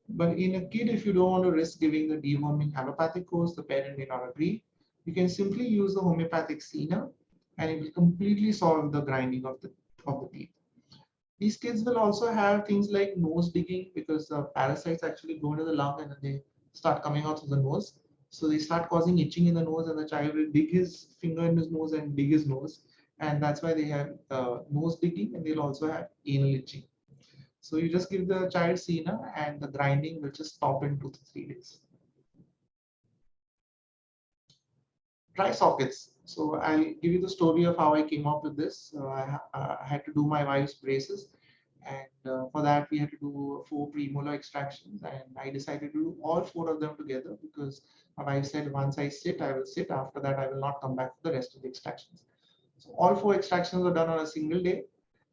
But in a kid, if you don't want to risk giving the deworming allopathic course, the parent may not agree. You can simply use the homeopathic Cena, and it will completely solve the grinding of the teeth. These kids will also have things like nose digging, because the parasites actually go into the lung and then they start coming out through the nose. So they start causing itching in the nose, and the child will dig his finger in his nose and dig his nose. And that's why they have nose digging, and they'll also have anal itching. So you just give the child Cena and the grinding will just stop in 2 to 3 days. Dry sockets. So I'll give you the story of how I came up with this. I had to do my wife's braces, and for that we had to do 4 premolar extractions, and I decided to do all 4 of them together because my wife said once I sit, I will sit. After that, I will not come back for the rest of the extractions. So all 4 extractions were done on a single day.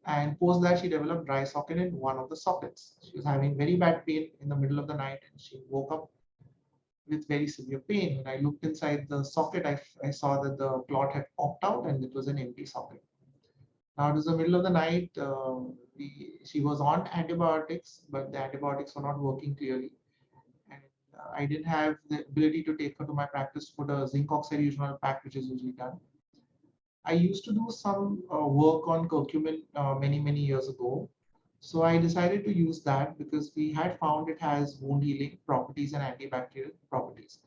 And post that, she developed dry socket in one of the sockets. She was having very bad pain in the middle of the night, and she woke up with very severe pain. When I looked inside the socket, I saw that the clot had popped out and it was an empty socket. Now it was the middle of the night. She was on antibiotics, but the antibiotics were not working clearly. And I didn't have the ability to take her to my practice to put a zinc oxide eugenol pack, which is usually done. I used to do some work on curcumin many years ago. So I decided to use that because we had found it has wound healing properties and antibacterial properties.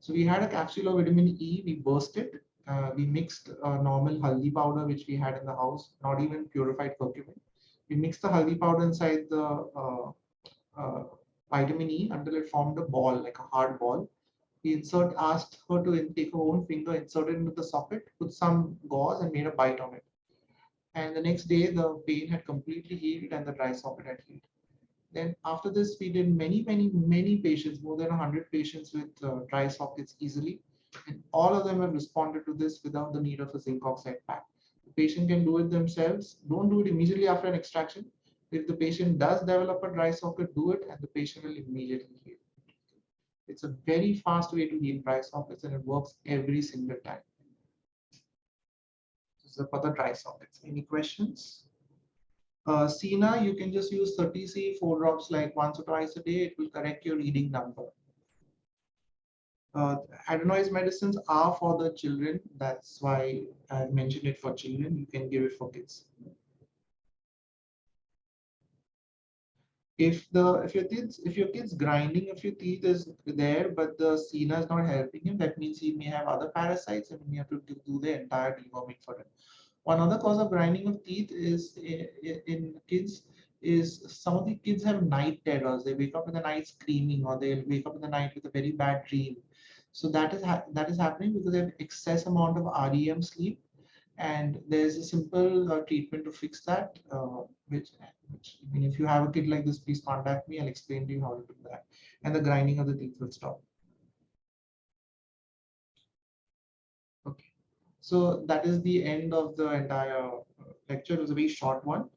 So we had a capsule of vitamin E, we burst it, we mixed normal haldi powder which we had in the house, not even purified curcumin. We mixed the haldi powder inside the uh, vitamin E until it formed a ball, like a hard ball. We asked her to take her own finger, insert it into the socket, put some gauze and made a bite on it. And the next day, the pain had completely healed and the dry socket had healed. Then after this, we did many patients, more than 100 patients with dry sockets easily. And all of them have responded to this without the need of a zinc oxide pack. The patient can do it themselves. Don't do it immediately after an extraction. If the patient does develop a dry socket, do it and the patient will immediately heal. It's a very fast way to heal dry sockets and it works every single time. This is for the dry sockets. Any questions? Cena, you can just use 30C, 4 drops like once or twice a day. It will correct your reading number. Adenoid medicines are for the children. That's why I mentioned it for children. You can give it for kids. If your kid's grinding of your teeth is there, but the Cena is not helping him, that means he may have other parasites and we have to do the entire deworming for him. One other cause of grinding of teeth is in kids is some of the kids have night terrors. They wake up in the night screaming, or they'll wake up in the night with a very bad dream. So that is happening because they have excess amount of REM sleep, and there's a simple treatment to fix that. Which I mean, if you have a kid like this, please contact me. I'll explain to you how to do that, and the grinding of the teeth will stop. Okay. So that is the end of the entire lecture. It was a very short one,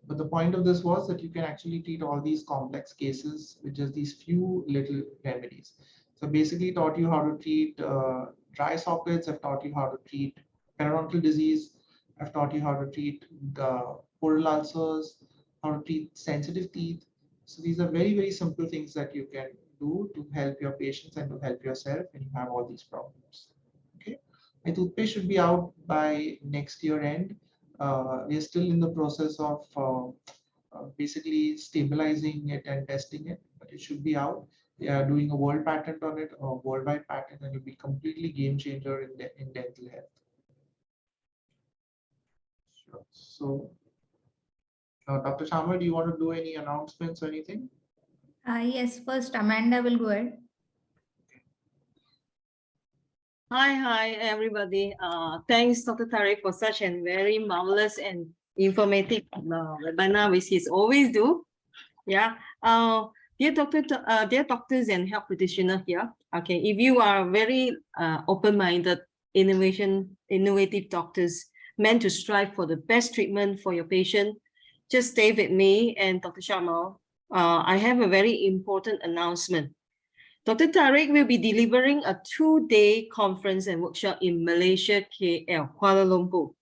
but the point of this was that you can actually treat all these complex cases with just these few little remedies. So basically taught you how to treat dry sockets. I've taught you how to treat periodontal disease. I've taught you how to treat oral ulcers, how to treat sensitive teeth. So these are very simple things that you can do to help your patients and to help yourself when you have all these problems. Okay. My toothpaste should be out by next year end. We are still in the process of basically stabilizing it and testing it, but it should be out. They are doing a world patent on it, a worldwide patent, and it will be completely game changer in dental health. Sure. So, Dr. Sharma, do you want to do any announcements or anything? Yes, first Amanda will go ahead. Hi, everybody. Thanks, Dr. Tariq, for such a very marvelous and informative webinar, which he's always do. Yeah. Dear doctors and health practitioners here. Okay, if you are very open-minded, innovative doctors meant to strive for the best treatment for your patient, just stay with me and Dr. Sharma. I have a very important announcement. Dr. Tariq will be delivering a 2-day conference and workshop in Malaysia, KL, Kuala Lumpur,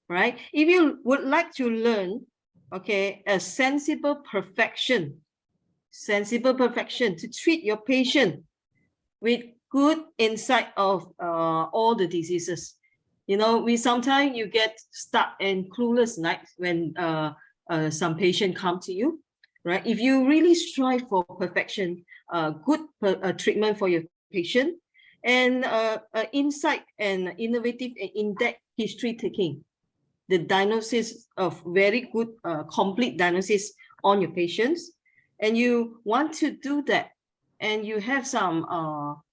right? If you would like to learn, okay, a sensible perfection sensible perfection to treat your patient with good insight of all the diseases. You know, we sometimes you get stuck and clueless like when some patient come to you, right? If you really strive for perfection, good treatment for your patient, and insight and innovative and in-depth history taking, the diagnosis of very good, complete diagnosis on your patients, and you want to do that, and you have some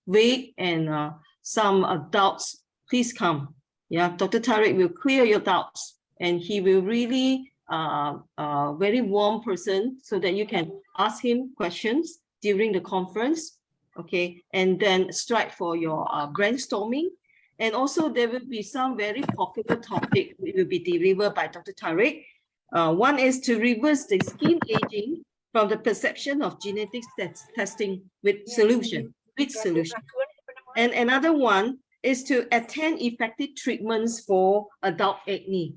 vague and some doubts, please come. Yeah, Dr. Tariq will clear your doubts, and he will really very warm person, so that you can ask him questions during the conference, okay, and then strive for your brainstorming. And also there will be some very popular topic that will be delivered by Dr. Tariq. One is to reverse the skin aging from the perception of genetics testing with solution. And another one is to attend effective treatments for adult acne.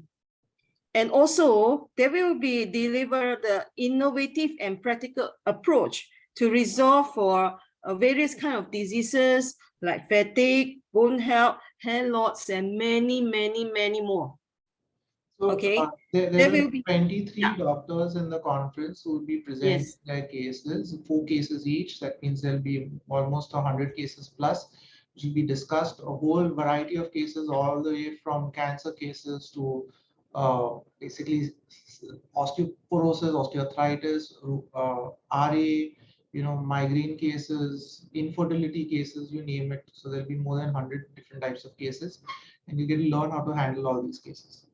And also there will be delivered the innovative and practical approach to resolve for various kind of diseases like fatigue, bone health, hair loss, and many more. So, okay, there will be 23 doctors in the conference who will be presenting their cases, 4 cases each. That means there'll be almost 100 cases plus, which will be discussed, a whole variety of cases, all the way from cancer cases to basically osteoporosis, osteoarthritis, RA, migraine cases, infertility cases, you name it. So there'll be more than 100 different types of cases, and you get to learn how to handle all these cases.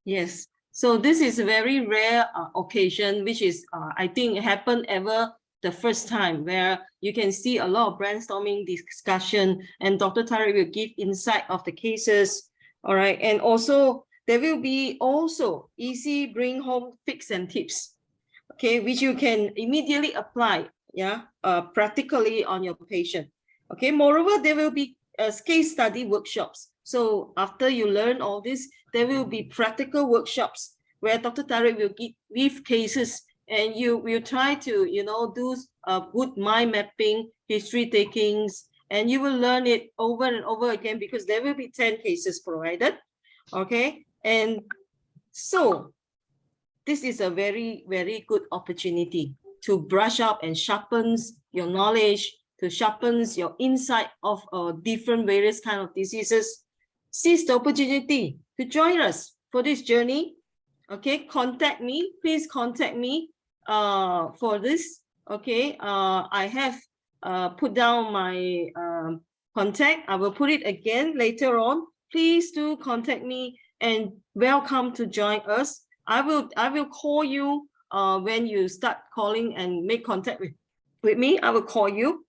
Yes, so this is a very rare occasion, which is I think happened ever the first time, where you can see a lot of brainstorming discussion, and Dr. Tariq will give insight of the cases. All right, and also there will be also easy bring home fix and tips, okay, which you can immediately apply, practically on your patient. Okay, moreover, there will be case study workshops. So after you learn all this, there will be practical workshops where Dr. Tariq will give cases, and you will try to, do good mind mapping, history takings, and you will learn it over and over again, because there will be 10 cases provided. Okay, and so this is a very good opportunity to brush up and sharpens your knowledge, to sharpens your insight of different various kind of diseases. Seize the opportunity to join us for this journey. Okay, contact me. Please contact me for this. Okay, I have put down my contact. I will put it again later on. Please do contact me, and welcome to join us. I will call you when you start calling and make contact with me. I will call you,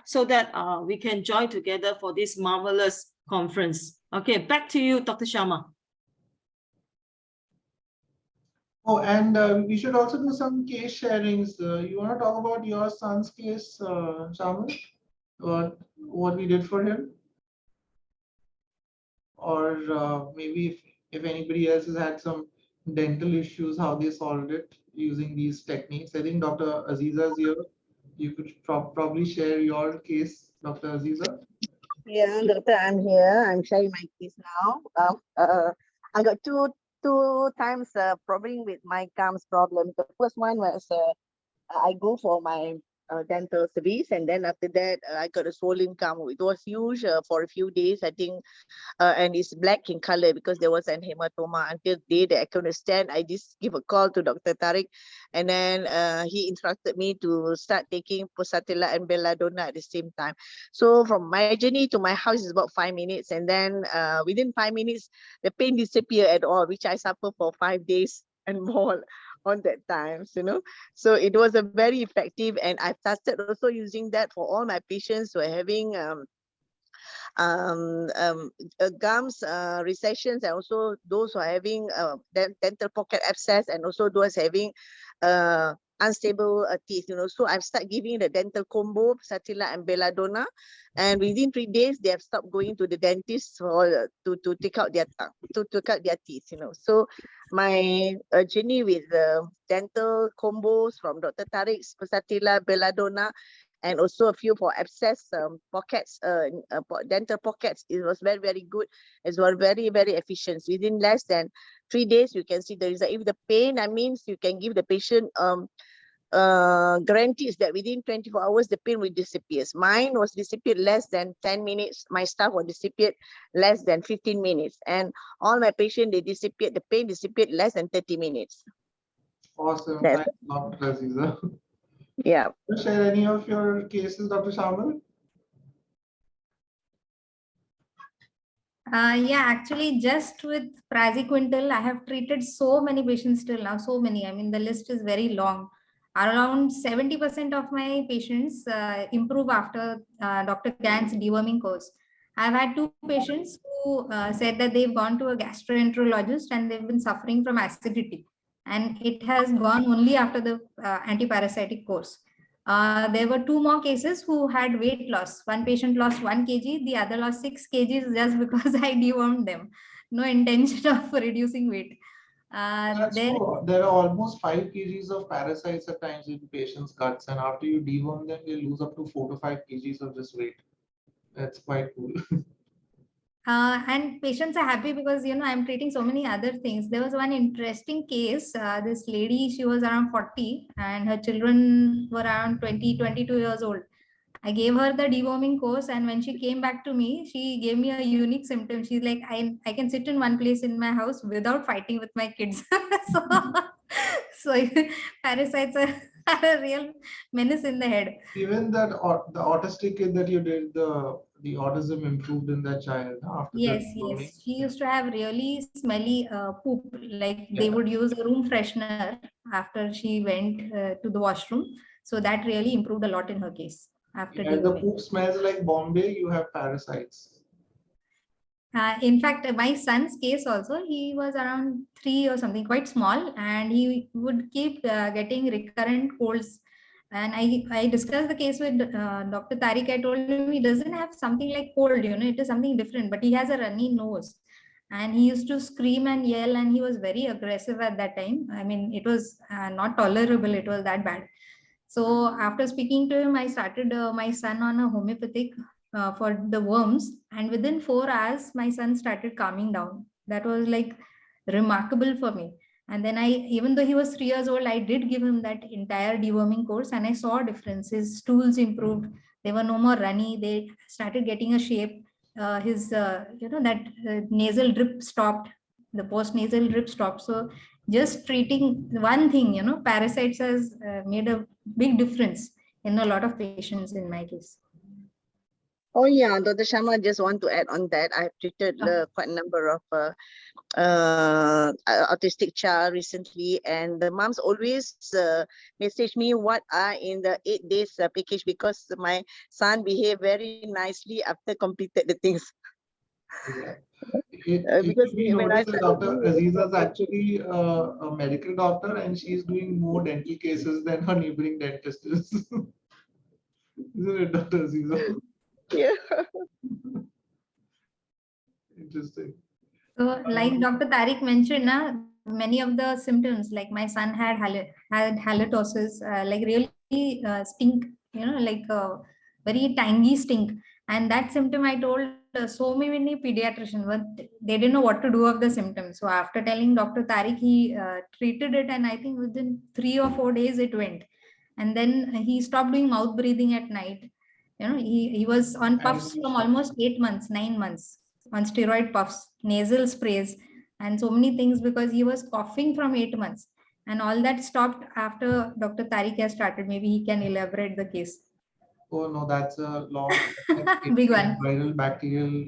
so that we can join together for this marvelous conference. Okay, back to you, Dr. Sharma. Oh, and we should also do some case sharings. You want to talk about your son's case, Sharma? What we did for him? Or maybe if anybody else has had some dental issues, how they solved it using these techniques. I think Dr. Aziza is here. You could probably share your case, Dr. Aziza. Yeah, doctor, I'm here. I'm sharing my case now. I got two times problem with my gums problem. The first one was I go for my dental service, and then after that I got a swollen gum. It was huge for a few days, I think, and it's black in color because there was an hematoma. Until the day that I can understand, I just give a call to Dr. Tariq, and then he instructed me to start taking Posatilla and Belladonna at the same time. So from my journey to my house is about 5 minutes, and then within 5 minutes the pain disappeared at all, which I suffered for 5 days and more on that times, so it was a very effective, and I started also using that for all my patients who are having gums recessions, and also those who are having dental pocket abscess, and also those having unstable teeth, So I've started giving the dental combo, Satilla and Belladonna, and within 3 days they have stopped going to the dentist for to take out their to take out their teeth, So my journey with the dental combos from Dr. Tariq, Satilla, Belladonna, and also a few for abscess pockets, dental pockets. It was very, very good. It was very, very efficient. Within less than 3 days, you can see the result. If the pain, that means you can give the patient guarantees that within 24 hours, the pain will disappear. Mine was disappeared less than 10 minutes. My staff was disappeared less than 15 minutes. And all my patients, they disappeared, the pain disappeared less than 30 minutes. Awesome. That's, Thanks, Dr. Aziza. yeah. Share any of your cases, Dr. Shamal? Yeah, actually, just with praziquintal, I have treated so many patients till now, so many. I mean, the list is very long. Around 70% of my patients improve after Dr. Gann's deworming course. I've had 2 patients who said that they've gone to a gastroenterologist and they've been suffering from acidity. And it has gone only after the antiparasitic course. There were 2 more cases who had weight loss. One patient lost 1 kg, the other lost 6 kgs just because I dewormed them. No intention of reducing weight. That's true. There are almost 5 kgs of parasites at times in patients' guts, and after you deworm them, they lose up to 4 to 5 kgs of just weight. That's quite cool. And patients are happy because I'm treating so many other things. There was one interesting case. This lady, she was around 40 and her children were around 20, 22 years old. I gave her the deworming course, and when she came back to me, she gave me a unique symptom. She's like, I can sit in one place in my house without fighting with my kids. so parasites are a real menace in the head. Even that the autistic kid that you did, the autism improved in that child after Yes, the deworming. yes. She used to have really smelly poop. Like they Yeah. would use a room freshener after she went to the washroom. So that really improved a lot in her case after Yeah, the deworming. poop smells like Bombay, you have parasites. In fact, my son's case also, he was around 3 or something, quite small, and he would keep getting recurrent colds. And I discussed the case with Dr. Tariq. I told him he doesn't have something like cold, it is something different, but he has a runny nose. And he used to scream and yell, and he was very aggressive at that time. I mean, it was not tolerable, it was that bad. So after speaking to him, I started my son on a homeopathic for the worms, and within 4 hours my son started calming down. That was like remarkable for me. And then even though he was 3 years old, I did give him that entire deworming course, and I saw differences. Stools improved, they were no more runny, they started getting a shape. His that nasal drip stopped, the post nasal drip stopped. So just treating one thing, parasites has made a big difference in a lot of patients in my case. Oh yeah, Dr. Sharma, just want to add on that. I've treated quite a number of autistic child recently, and the moms always message me what are in the 8 days package, because my son behaved very nicely after completed the things. Yeah. Because We when I noticed that started Dr. Aziza is actually a medical doctor, and she's doing more dental cases than her neighboring dentist is. Isn't it, Dr. Aziza? yeah. Interesting. So like Dr. Tariq mentioned, many of the symptoms, like my son had halitosis, like really stink, like very tangy stink. And that symptom I told so many pediatricians, but they didn't know what to do of the symptoms. So after telling Dr. Tariq, he treated it, and I think within 3 or 4 days it went. And then he stopped doing mouth breathing at night. He was on puffs from almost 8 months, 9 months, on steroid puffs, nasal sprays, and so many things, because he was coughing from 8 months. And all that stopped after Dr. Tariq has started. Maybe he can elaborate the case. Oh no, that's a long Big one. viral bacterial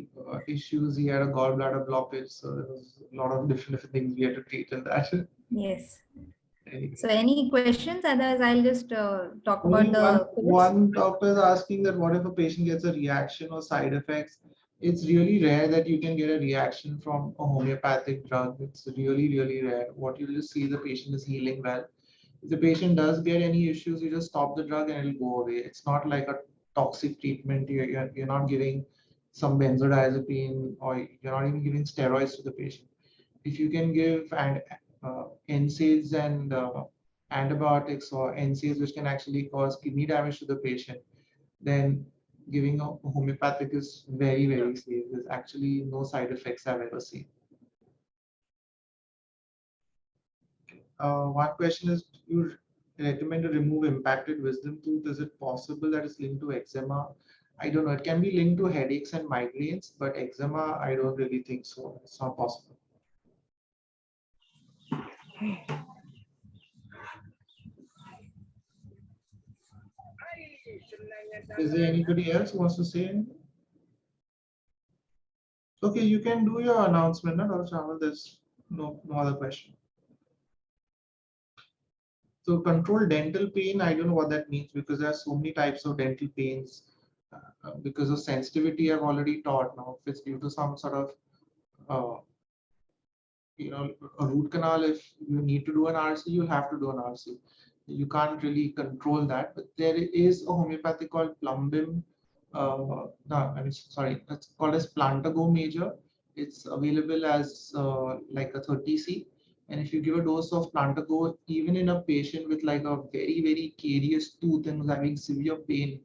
issues. He had a gallbladder blockage, so there was a lot of different things we had to treat in that. Yes. Anyway. So any questions? Otherwise, I'll just talk Only about the one doctor is asking that what if a patient gets a reaction or side effects? It's really rare that you can get a reaction from a homeopathic drug. It's really, really rare. What you'll just see, the patient is healing well. If the patient does get any issues, you just stop the drug and it'll go away. It's not like a toxic treatment. You're not giving some benzodiazepine, or you're not even giving steroids to the patient. If you can give NSAIDs and antibiotics or NSAIDs which can actually cause kidney damage to the patient, then giving a homeopathic is very, very safe. There's actually no side effects I've ever seen. One question is, you recommend to remove impacted wisdom tooth. Is it possible that it's linked to eczema? I don't know. It can be linked to headaches and migraines, but eczema, I don't really think so. It's not possible. Is there anybody else who wants to say anything? Okay, you can do your announcement, no, Dr. Chaval. There's no other question. So control dental pain, I don't know what that means, because there are so many types of dental pains. Because of sensitivity, I've already taught now. If it's due to some sort of a root canal, if you need to do an RC, you'll have to do an RC. You can't really control that, but there is a homeopathic called Plumbim. No, I'm sorry, it's called as Plantago Major. It's available as like a 30C. And if you give a dose of Plantago, even in a patient with like a very, very carious tooth and who's having severe pain,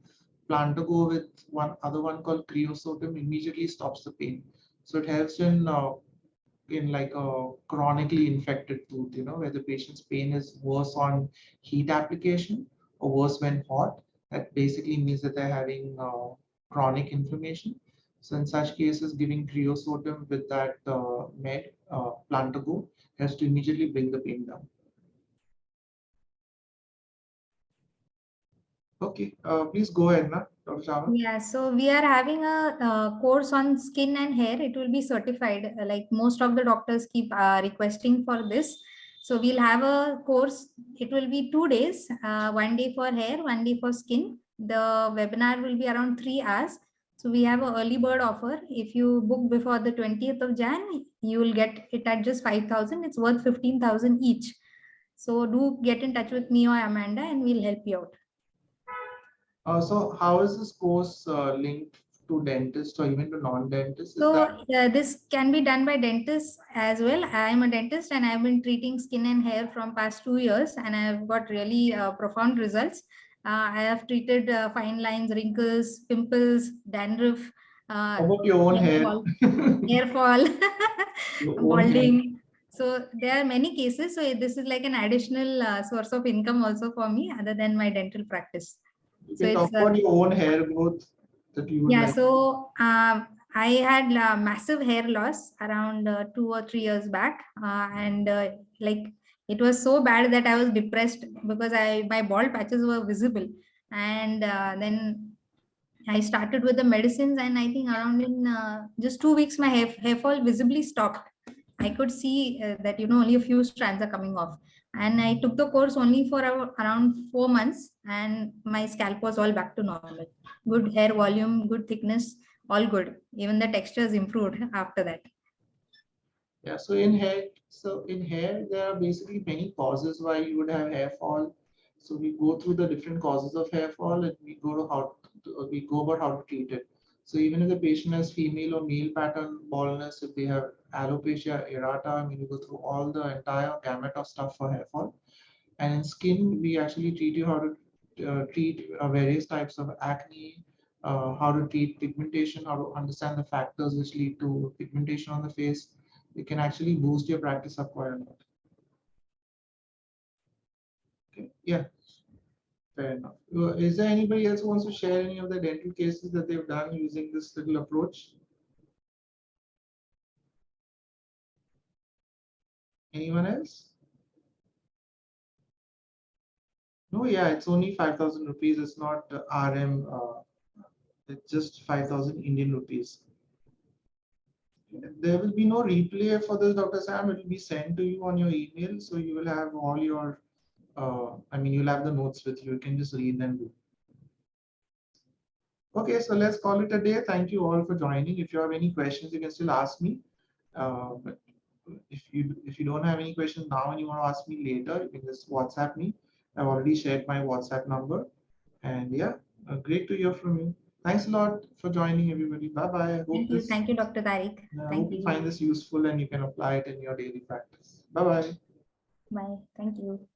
Plantago with one other one called creosotum immediately stops the pain. So it helps in like a chronically infected tooth, where the patient's pain is worse on heat application or worse when hot. That basically means that they're having chronic inflammation. So in such cases, giving creosotum with that Plantago has to immediately bring the pain down. Okay, please go ahead, Dr. Chawla. Yeah, so we are having a course on skin and hair. It will be certified. Like most of the doctors keep requesting for this. So we'll have a course. It will be 2 days, 1 day for hair, 1 day for skin. The webinar will be around 3 hours. So we have an early bird offer. If you book before the 20th of Jan, you will get it at just 5,000. It's worth 15,000 each. So do get in touch with me or Amanda and we'll help you out. So how is this course linked to dentists or even to non-dentists? So this can be done by dentists as well. I am a dentist and I've been treating skin and hair from past 2 years and I've got really profound results. I have treated fine lines, wrinkles, pimples, dandruff, How about your own hair? hair fall, Your own balding. So there are many cases. So this is like an additional source of income also for me other than my dental practice. You So can talk it's about your own hair growth that you would yeah, like. so I had massive hair loss around 2 or 3 years back, and like it was so bad that I was depressed because my bald patches were visible, and then I started with the medicines, and I think around in just 2 weeks my hair fall visibly stopped. I could see that only a few strands are coming off, and I took the course only for around 4 months, and my scalp was all back to normal. Good hair volume, good thickness, all good. Even the textures improved after that. Yeah, so in hair, there are basically many causes why you would have hair fall. So we go through the different causes of hair fall and we go about how to treat it. So even if the patient has female or male pattern baldness, if they have alopecia areata, I mean, you go through all the entire gamut of stuff for hair fall. And in skin, we actually treat you how to treat various types of acne, how to treat pigmentation, how to understand the factors which lead to pigmentation on the face. It can actually boost your practice up quite a lot. Okay, yeah, fair enough. Is there anybody else who wants to share any of the dental cases that they've done using this little approach? Anyone else? No, yeah, it's only 5,000 rupees. It's not RM. It's just 5,000 Indian rupees. There will be no replay for this, Dr. Sam. It will be sent to you on your email. So you will have all your, you'll have the notes with you. You can just read them. Okay, so let's call it a day. Thank you all for joining. If you have any questions, you can still ask me. But if you don't have any questions now and you want to ask me later, you can just WhatsApp me. I've already shared my WhatsApp number. And yeah, great to hear from you. Thanks a lot for joining, everybody. Bye bye. I hope this. Thank you, Dr. Tariq. I Thank hope you you. find this useful and you can apply it in your daily practice. Bye bye. Bye. Thank you.